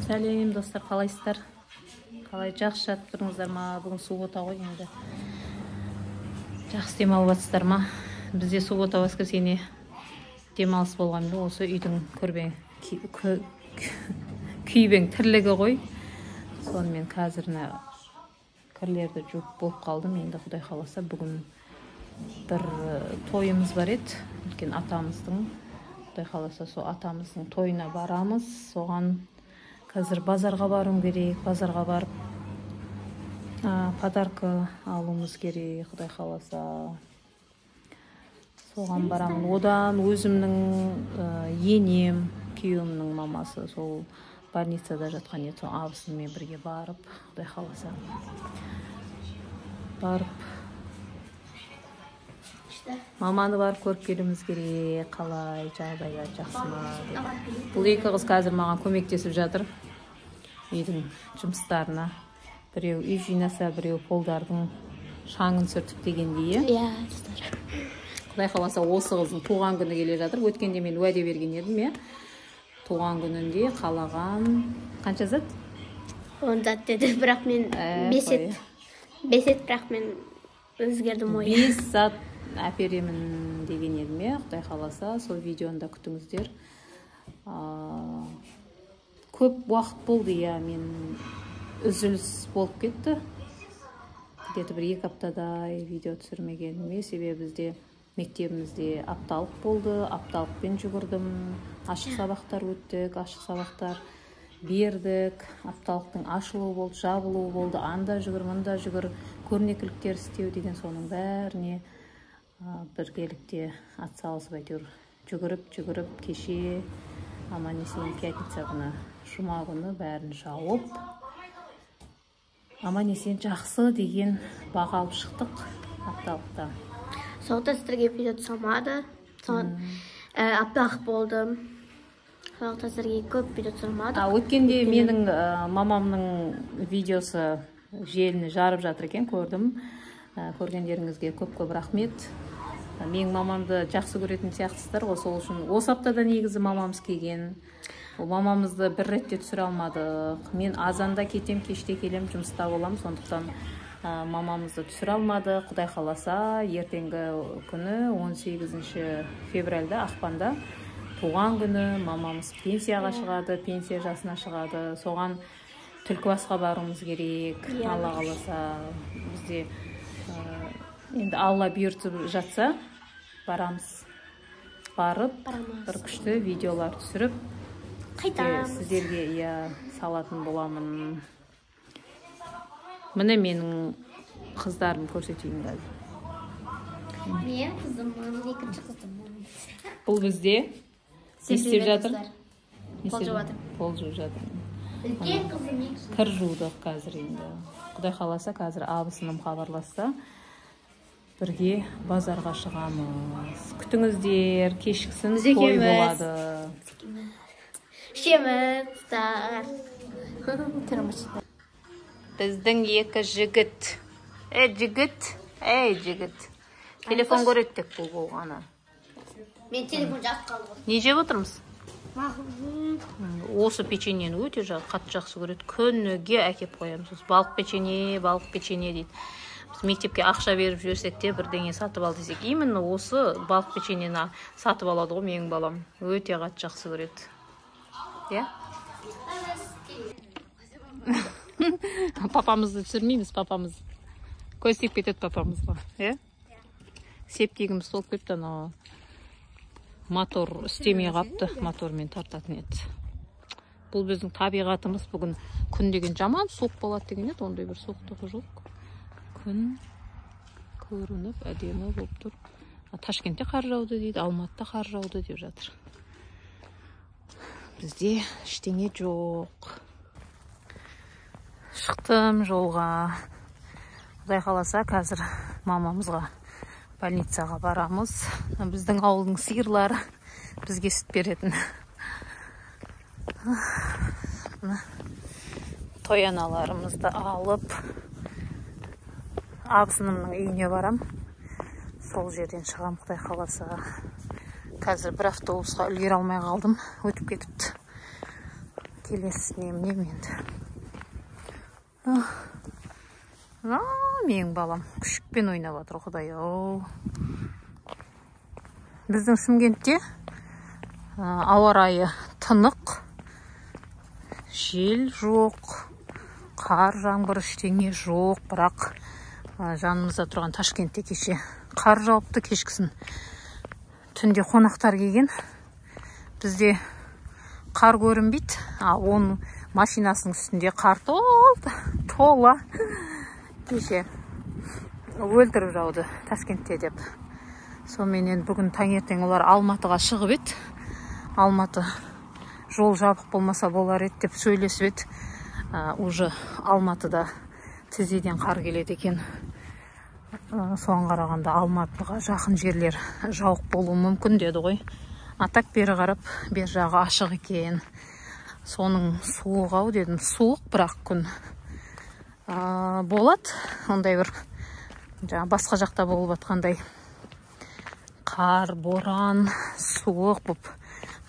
Сәлем достар, қалайсыздар? Қалай жақсы жатып тұрыңыздар ма? Бүгін суббота ғой енді. Жақсы демалып жатсыздар ма? Бізде суббота воскресенье демалыс болған бе? Осы үйдің күйбең тірлігі ғой. Сонымен қазір кірлерді жуып болып қалдым. Енді Құдай қаласа бүгін бір тойымыз бар еді. Үлкен атамыздың. Құдай қаласа сол атамыздың тойына барамыз. Соған қазір базарға баруым керек. Базарға барып подарка алуымыз керек. Құдай қаласа соған барамын. Одан өзімнің енем, күйеуімнің мамасы сол больницада жатқан еді. Абысымен бірге барып, Құдай қаласа барып маманы барып көріп келуіміз керек. Қалай, жағдайы жақсы ма? Бұл екі қыз қазір маған көмектесіп жатыр үйдің жұмыстарына. Біреу үй жинаса, біреу полдардың шаңын сүртіп дегендей. Құдай қаласа осы қыздың туған күні келе жатыр. Өткенде мен уәде берген едім, туған күнінде қалаған қанша зат? 10 зат деді, бірақ мен 5 бірақ мен өзгердім ойы. 5 зат әперемін деген едім, Құдай қаласа сол видеоны да күтіңіздер. Көп уақыт болды, мен үзіліс болып кетті. Где-то бір 2 аптадай видео түсірмегенім, себебі бізде мектебімізде апталық болды, апталықпен жүгірдім, ашық сабақтар өттік, ашық сабақтар бердік, апталықтың ашылуы болды, жабылуы болды, анда жүгір, мында жүгір, көрнекіліктер істеу деген соның бәріне біргелікте атсалысып әйтеуір жүгіріп кеше аман-есен пятница күні жұма күні бәрін жауып аман-есен жақсы деген баға алып шықтық апталықта. Соғытта сіздерге видео түсірмады, апталық болды. Соғытта сіздерге көп видео түсірмады. Өткенде менің мамамның видеосы желіні жарып жатыр екен, көрдім. Көргендеріңізге көп рахмет. Менің мамамды жақсы көретін сияқтысыздар ғой, сол үшін осы аптада негізі мамамыз келген. Мамамызды бір ретте түсіре алмадық. Мен азанда кетем, кеште келем, жұмыста болам, сондықтан мамамызды түсіре алмады. Құдай қаласа ертеңгі күні 18 февральда, ақпанда туған күні мамамыз пенсияға шығады, пенсия жасына шығады. Соған Түлкібасқа баруымыз керек. Алла қаласа бізде енді Алла бұйыртып жатса барамыз. Барып бір күшті видеолар түсіріп сіздерге салатын боламын. Міне менің қыздарым көрсетейін қазір. Мен қызыммын, екінші қызыммын. Бұл бізде не істеп жатыр? Пол жуып жатыр. Үлкен қызым кір жудық қазір енді. Құдай қаласа қазір абысыным хабарласса бірге базарға шығамыз. Күтіңіздер, кешкісін той болады. Шеміздер. Біздің екі жігіт. Жігіт. Телефон көреттік бұл болғаны. Мен телефон жақсы қалды. Не жеп отырмыз? Осы печеньені өте қатты жақсы көреді. Күніге әкеп қоямыз. Балық печенье дейді. Біз мектепке ақша беріп жүрсек те бірдеңе сатып ал десек, именно осы балық печеньені сатып алады ғой менің балам. Өте қатты жақсы көреді. Папамызды түсірмейміз, папамыз. Көз тиіп кетеді папамызға. Септигіміз толып кетті, мотор істемей қапты, мотормен тартатын еді. Бұл біздің табиғатымыз. Бүгін күн деген жаман суық болады деген еді, ондай бір суықтығы жоқ. Күн көрініп, әдемі болып тұр. Ташкентте қар жауды дейді, Алматыда қар жауды деп жатыр. Бізде ештеңе жоқ. Шықтым жолға. Құдай қаласа қазір мамамызға больницаға барамыз. Біздің ауылдың сиырлары бізге сүт беретін. Той аналарымызды алып абысынымның үйіне барам. Сол жерден шығам, Құдай қаласа. Қазір бір автобусқа үлгере алмай қалдым, өтіп кетіпті. келесі немене енді. Менің балам күшікпен ойнап жатыр, құдай-ау. Біздің Шымкентте ауа райы тынық, жел жоқ, қар, жаңбыр ештеңе жоқ, бірақ жанымызда тұрған Ташкентте кеше қар жауыпты кешкісін. Түнде қонақтар келген. Бізде қар көрінбейді, оның машинасының үстінде қар тола. Кеше өлтіріп жауды Ташкентте деп. Сонымен бүгін таңертең олар Алматыға шығып еді. Алматы жол жабық болмаса болар еді деп сөйлесіп еді. Уже Алматыда тізеден қар келеді екен. Соған қарағанда Алматыға жақын жерлер жауық болуы мүмкін деді ғой. Атак бері қарап, бер жағы ашық екен. Соның суық ау дедім. Суық, бірақ күн болады. Ондай бір басқа жақта болып атқандай қар, боран, суық болып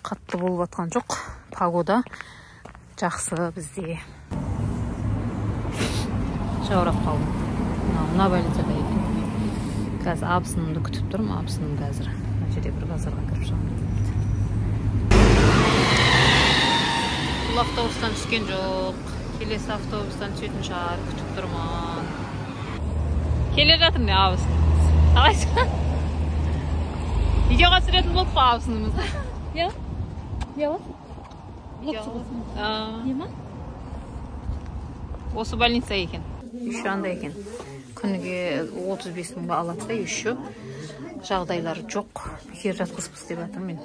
қатты болып атқан жоқ. Погода жақсы бізде. Жаурап қалдым. Мына больницада екен. Қазір абысынымды күтіп тұрмын. Абысыным қазір мына жерде бір базарға кіріп шығамын деп. Бұл автобустан түскен жоқ. Келесі автобустан түсетін шығар, күтіп тұрмын. Келе жатыр не абысынымыз? Қалайсың? Видеоға түсіретін болып қой абысынымызды. Я? Нема? Осы больница екен. Еще анда екен. Күніге 35 мыңға алады да, еще жағдайлары жоқ. Бекер жатқызбыз деп жатырмын мен.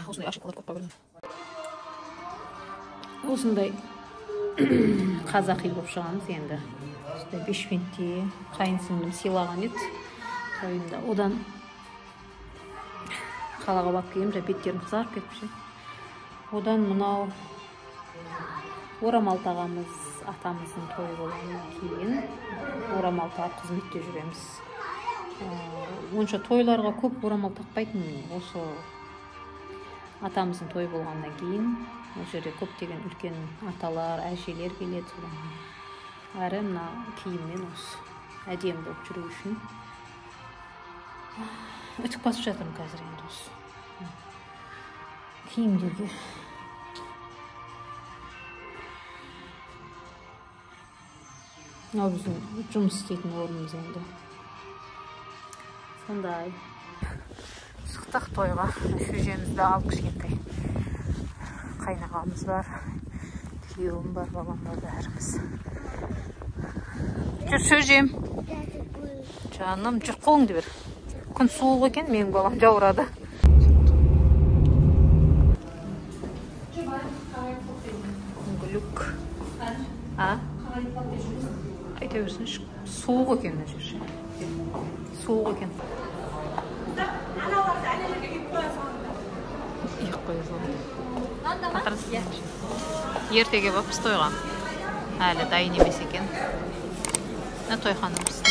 Осындай ашық қалып қойып көрдім. Осындай қазақи болып шығамыз енді. Бешкентте қайынсіңлім сыйлаған еді тойында. Одан қалаға барып келгенмін, беттерім қызарып кетіпші. Одан мынау орамал тағамыз, атамыздың тойы болғаннан кейін орамал тағып қызметте жүреміз. Онша тойларға көп орамал тақпайтынмын. Осы атамыздың тойы болғаннан кейін осы жерде көптеген үлкен аталар, әжелер келеді. Әрі мына киіммен осы әдемі болып жүру үшін үтік басып жатырмын қазір енді осы киімдерге. Біздің жұмыс істейтін орнымыз енді. Сондай. Шықтық тойға. Шөжемізді алып кішкентай. Қайнағамыз бар. Күйеуім бар, балам бар, бәріміз. Жүр шөжем. Жаным, жүр қолыңды бер. Күн суық екен, менің балам жаурады. Гүлік. Айта берсін, суық екен мына жер. Суық екен. Иық қоя салды. Ертеге баппыз тойға. Әлі дайын емес екен. Тойханымыз.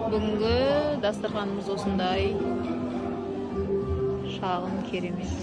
Бүгінгі дастарханымыз осындай. Шағын керемет.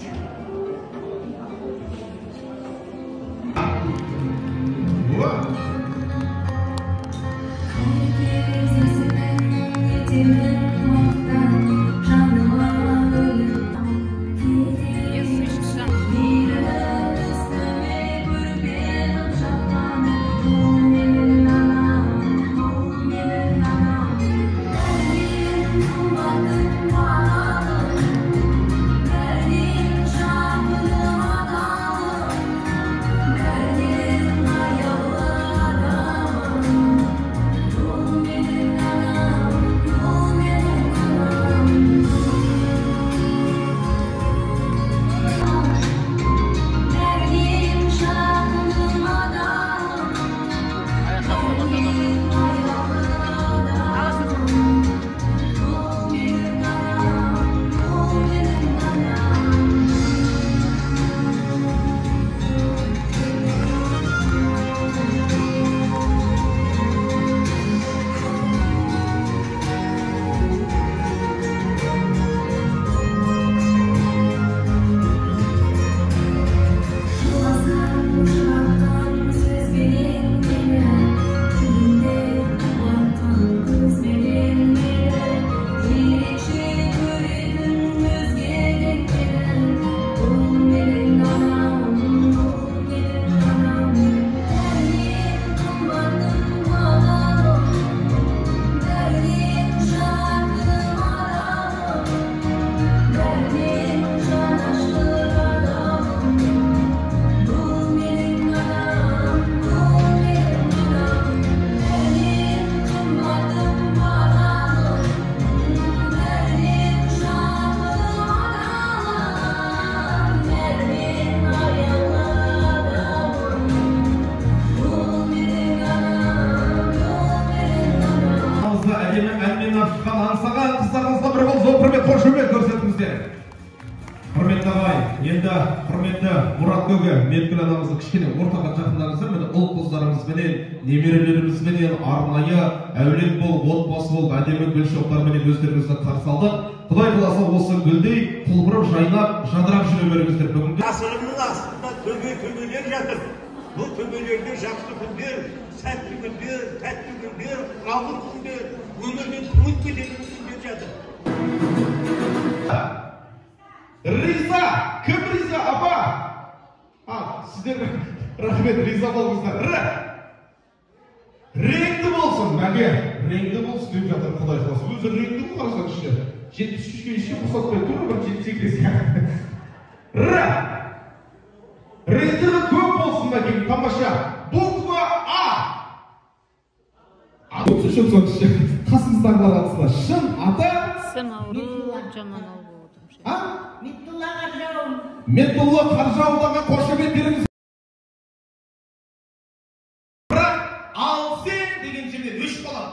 қыздарымызға әдемі әнмен ашқан аңсаған қыздарымызға бір қол зор құрмет қошемет көрсетіңіздер. Құрметті ағай, енді құрметті Мұрат Көге, Меркүл анамызды кішкене ортаға жақындарыңыздар, міне ұл қыздарымызбенен, немерелерімізбенен арнайы әулет болып, отбасы болып, әдемі гүл шоқтарменен өздеріңізді қарсы алдық. Құдай қаласа осы гүлдей құлпырып, жайнап, жадырап жүре беріңіздер бүгінгі. Ғасырымның астында төбелер жатыр. Бұл төбелерде жақсы күндер, сәтті күндер, тәтті күндер, ауыр күндер, өмірден үміт кететін күндер жатыр. Риза! Кім риза, апа? Сіздер рахмет, риза болыңыздар. Реңді болсын, мәге. Реңді болсын деп жатыр, Құдай қаласа. Өзі реңді бұл қарасаңызшы. 73-ге ешке қосатпай тұр, бір 78-ге. Ризығы көп болсын, мәге. Тамаша. Буква А. Қасымыздан қалатысына. Шын ата. Сым ауру, жаман ауру. Метулла Қаржаудағы қошеметтеріңіз. Бірақ ал сен деген жерден өш болады.